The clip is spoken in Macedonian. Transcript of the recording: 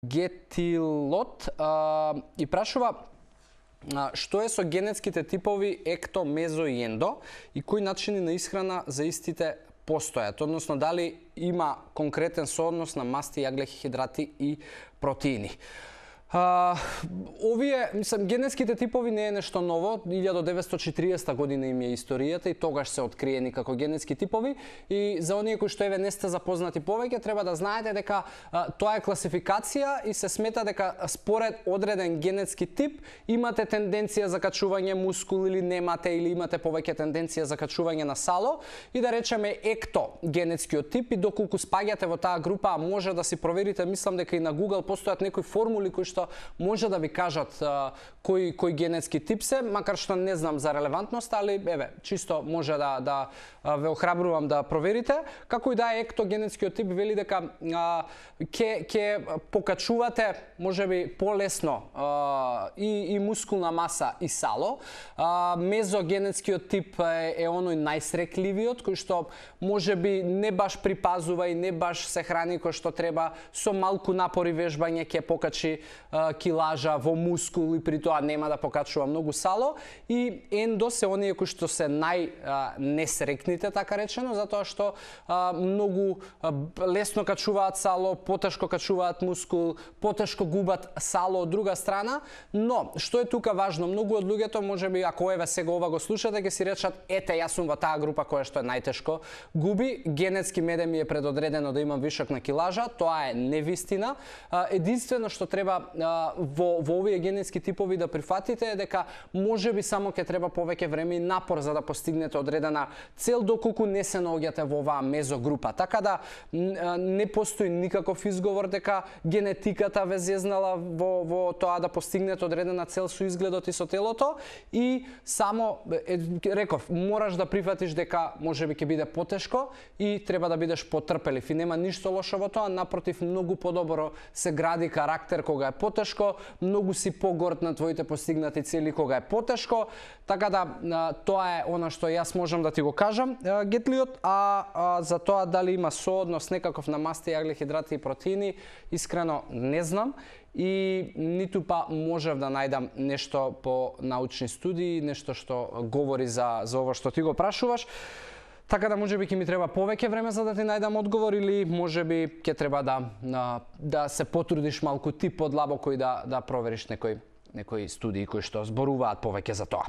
Гетилот и прашува што е со генетските типови екто, мезо и ендо и кои начини на исхрана за истите постојат, односно дали има конкретен сооднос на масти, јаглеки, хидрати и протеини. Овие, генетските типови не е нешто ново, 1940 година им е историјата и тогаш се откриени како генетски типови и за оние кои што еве не сте запознати повеќе, треба да знаете дека тоа е класификација и се смета дека според одреден генетски тип имате тенденција за качување мускул или немате, или имате повеќе тенденција за качување на сало и да речеме екто генетскиот тип и доколку спаѓате во таа група, може да си проверите, мислам дека и на Google постојат некои формули кои што може да ви кажат кој генетски тип се, макар што не знам за релевантност, али еве, чисто може да ве охрабрувам да проверите. Како и да е, екто генетскиот тип вели дека ќе покачувате можеби полесно и мускулна маса и сало. Мезо генетскиот тип е оној најсрекливиот кој што можеби не баш припазува и не баш се храни кој што треба, со малку напори вежбање ќе покачи килажа во мускул и при тоа нема да покачува многу сало, и ендо се оние кои што се најнесрекните, така речено, затоа што многу лесно качуваат сало, потешко качуваат мускул, потешко губат сало од друга страна, но што е тука важно, многу од луѓето можеби ако еве сега ова го слушате ќе си речат ете јас сум во таа група која што е најтешко губи, генетски мене ми е предодредено да имам вишок на килажа, тоа е невистина. Единствено што треба во овие генетски типови да прифатите е дека можеби само ќе треба повеќе време и напор за да постигнете одредена цел доколку не се наоѓате во оваа мезогрупа. Така да не постои никаков изговор дека генетиката ве зезнала во тоа да постигнете одредена цел со изгледот и со телото, и само реков мораш да прифатиш дека можеби ќе биде потешко и треба да бидеш потрпелив, и нема ништо лошо во тоа, напротив многу подобро се гради карактер кога е потешко, многу си погорд на твоите постигнати цели кога е потешко, така да тоа е она што јас можам да ти го кажам, Гетлиот, за тоа дали има сооднос некаков на масти, јагле, хидрати и протеини, искрено не знам и ниту па можев да најдам нешто по научни студии, нешто што говори за ова што ти го прашуваш. Така да можеби ќе ми треба повеќе време за да ти најдам одговор, или можеби ќе треба да се потрудиш малку ти подлабоко и да провериш некои студии кои што зборуваат повеќе за тоа.